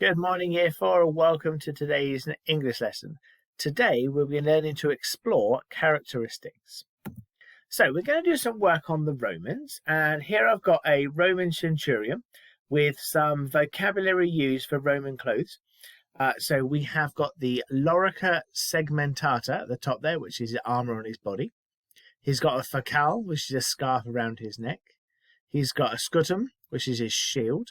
Good morning, Year 4, and welcome to today's English lesson. Today we'll be learning to explore characteristics. So we're going to do some work on the Romans, and here I've got a Roman centurion with some vocabulary used for Roman clothes. So we have got the lorica segmentata at the top there, which is the armour on his body. He's got a facale, which is a scarf around his neck. He's got a scutum, which is his shield.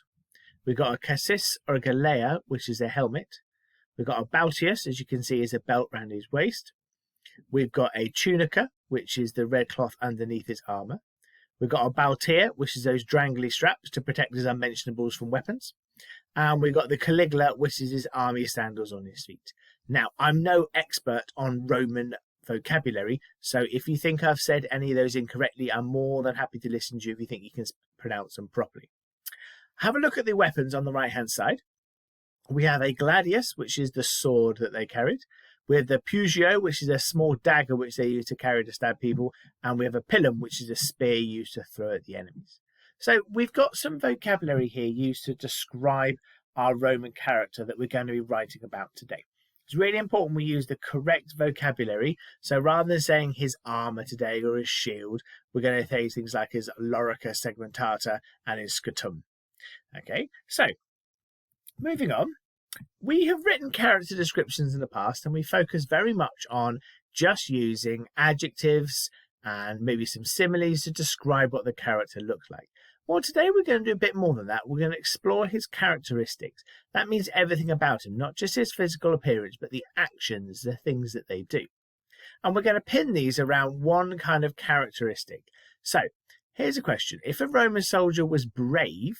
We've got a cassis or a galea, which is a helmet. We've got a bautius, as you can see, is a belt around his waist. We've got a tunica, which is the red cloth underneath his armour. We've got a baltea, which is those drangly straps to protect his unmentionables from weapons. And we've got the caligula, which is his army sandals on his feet. Now, I'm no expert on Roman vocabulary, so if you think I've said any of those incorrectly, I'm more than happy to listen to you if you think you can pronounce them properly. Have a look at the weapons on the right-hand side. We have a gladius, which is the sword that they carried. We have the pugio, which is a small dagger which they use to carry to stab people. And we have a pilum, which is a spear used to throw at the enemies. So we've got some vocabulary here used to describe our Roman character that we're going to be writing about today. It's really important we use the correct vocabulary. So rather than saying his armour today or his shield, we're going to say things like his lorica segmentata and his scutum. Okay, so moving on, we have written character descriptions in the past and we focus very much on just using adjectives and maybe some similes to describe what the character looks like. Well, today we're going to do a bit more than that. We're going to explore his characteristics. That means everything about him, not just his physical appearance, but the actions, the things that they do. And we're going to pin these around one kind of characteristic. So here's a question. If a Roman soldier was brave,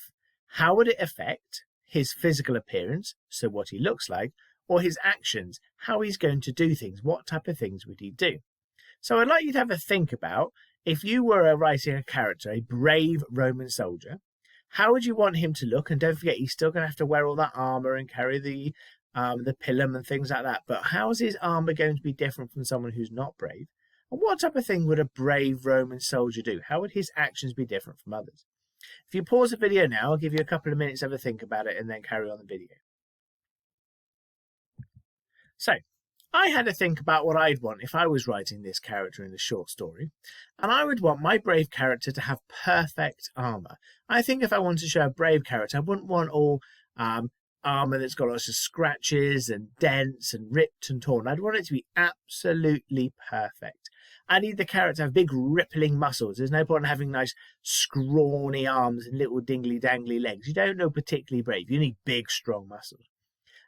how would it affect his physical appearance, so what he looks like, or his actions, how he's going to do things, what type of things would he do? So I'd like you to have a think about, if you were writing a character, a brave Roman soldier, how would you want him to look? And don't forget, he's still going to have to wear all that armour and carry the pilum and things like that. But how is his armour going to be different from someone who's not brave? And what type of thing would a brave Roman soldier do? How would his actions be different from others? If you pause the video now, I'll give you a couple of minutes to have a think about it and then carry on the video. So, I had to think about what I'd want if I was writing this character in the short story, and I would want my brave character to have perfect armour. I think if I wanted to show a brave character, I wouldn't want all armour that's got lots of scratches and dents and ripped and torn. I'd want it to be absolutely perfect. I need the character to have big rippling muscles. There's no point in having nice scrawny arms and little dingly dangly legs. You don't look particularly brave. You need big strong muscles.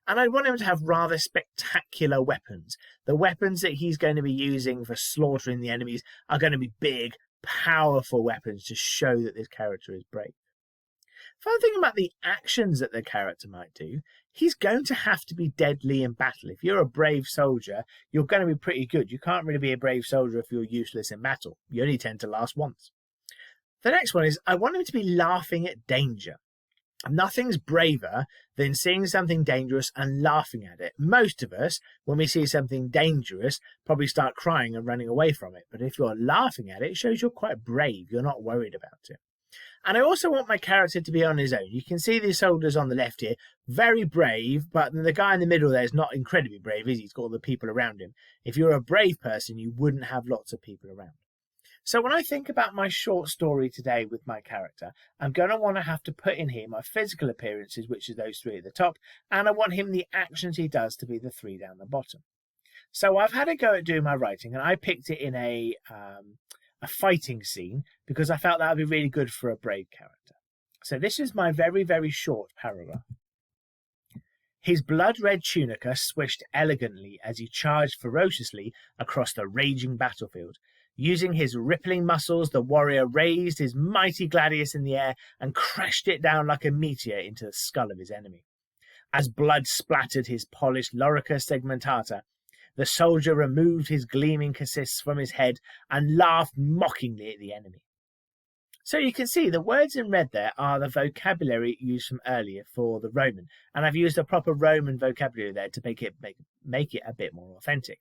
And I want him to have rather spectacular weapons. The weapons that he's going to be using for slaughtering the enemies are going to be big, powerful weapons to show that this character is brave. If I'm thinking about the actions that the character might do, he's going to have to be deadly in battle. If you're a brave soldier, you're going to be pretty good. You can't really be a brave soldier if you're useless in battle. You only tend to last once. The next one is, I want him to be laughing at danger. Nothing's braver than seeing something dangerous and laughing at it. Most of us, when we see something dangerous, probably start crying and running away from it. But if you're laughing at it, it shows you're quite brave. You're not worried about it. And I also want my character to be on his own. You can see these soldiers on the left here, very brave, but the guy in the middle there is not incredibly brave, is he? He's got all the people around him. If you're a brave person, you wouldn't have lots of people around. So when I think about my short story today with my character, I'm going to want to have to put in here my physical appearances, which is those three at the top, and I want him, the actions he does, to be the three down the bottom. So I've had a go at doing my writing, and I picked it in a fighting scene because I felt that would be really good for a brave character. So this is my very, very short paragraph. His blood-red tunica swished elegantly as he charged ferociously across the raging battlefield. Using his rippling muscles, the warrior raised his mighty gladius in the air and crashed it down like a meteor into the skull of his enemy. As blood splattered his polished lorica segmentata, the soldier removed his gleaming cassis from his head and laughed mockingly at the enemy. So you can see the words in red there are the vocabulary used from earlier for the Roman, and I've used a proper Roman vocabulary there to make it a bit more authentic.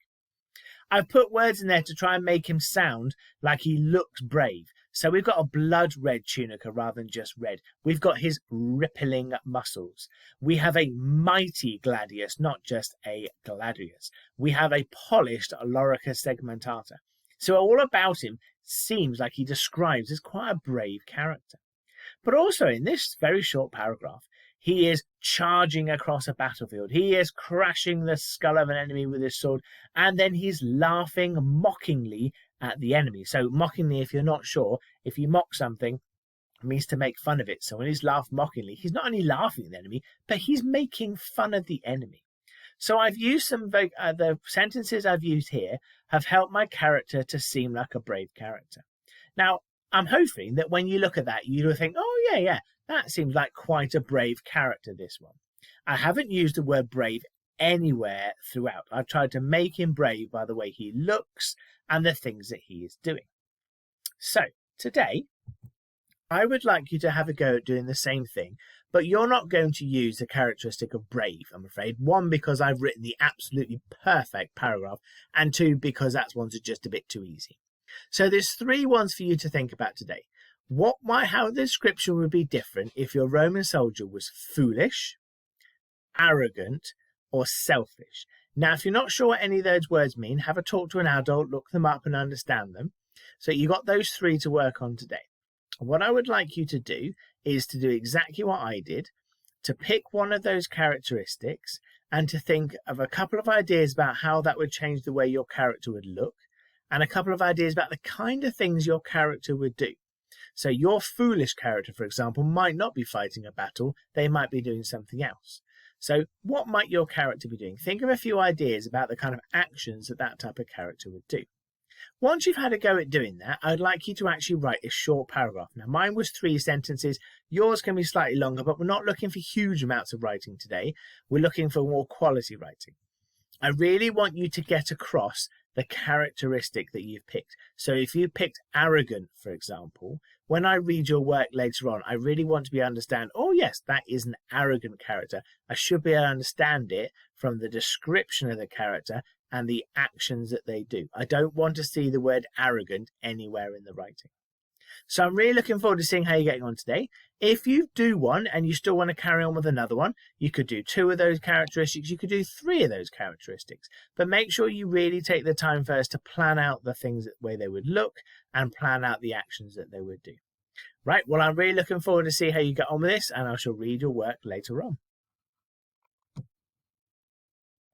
I've put words in there to try and make him sound like he looks brave. So we've got a blood red tunica rather than just red. We've got his rippling muscles. We have a mighty gladius, not just a gladius. We have a polished lorica segmentata. So all about him seems like he describes as quite a brave character. But also in this very short paragraph, he is charging across a battlefield. He is crashing the skull of an enemy with his sword, and then he's laughing mockingly at the enemy. So mockingly, if you're not sure, if you mock something, it means to make fun of it. So when he's laughed mockingly, he's not only laughing at the enemy, but he's making fun of the enemy. So I've used some, the sentences I've used here have helped my character to seem like a brave character. Now, I'm hoping that when you look at that, you'll think, oh, yeah, that seems like quite a brave character, this one. I haven't used the word brave anywhere throughout. I've tried to make him brave by the way he looks and the things that he is doing. So, today, I would like you to have a go at doing the same thing, but you're not going to use the characteristic of brave, I'm afraid. One, because I've written the absolutely perfect paragraph, and two, because that one's just a bit too easy. So there's 3 ones for you to think about today. How the description would be different if your Roman soldier was foolish, arrogant, or selfish. Now, if you're not sure what any of those words mean, have a talk to an adult, look them up and understand them. So you got those 3 to work on today. What I would like you to do is to do exactly what I did, to pick one of those characteristics and to think of a couple of ideas about how that would change the way your character would look, and a couple of ideas about the kind of things your character would do. So your foolish character, for example, might not be fighting a battle, they might be doing something else. So what might your character be doing? Think of a few ideas about the kind of actions that that type of character would do. Once you've had a go at doing that, I'd like you to actually write a short paragraph. Now, mine was 3 sentences. Yours can be slightly longer, but we're not looking for huge amounts of writing today. We're looking for more quality writing. I really want you to get across the characteristic that you've picked. So if you picked arrogant, for example, when I read your work later on, I really want to be able to understand, oh yes, that is an arrogant character. I should be able to understand it from the description of the character and the actions that they do. I don't want to see the word arrogant anywhere in the writing. So I'm really looking forward to seeing how you're getting on today. If you do one and you still want to carry on with another one, you could do 2 of those characteristics, you could do 3 of those characteristics. But make sure you really take the time first to plan out the things the way they would look and plan out the actions that they would do. Right, well, I'm really looking forward to see how you get on with this, and I shall read your work later on.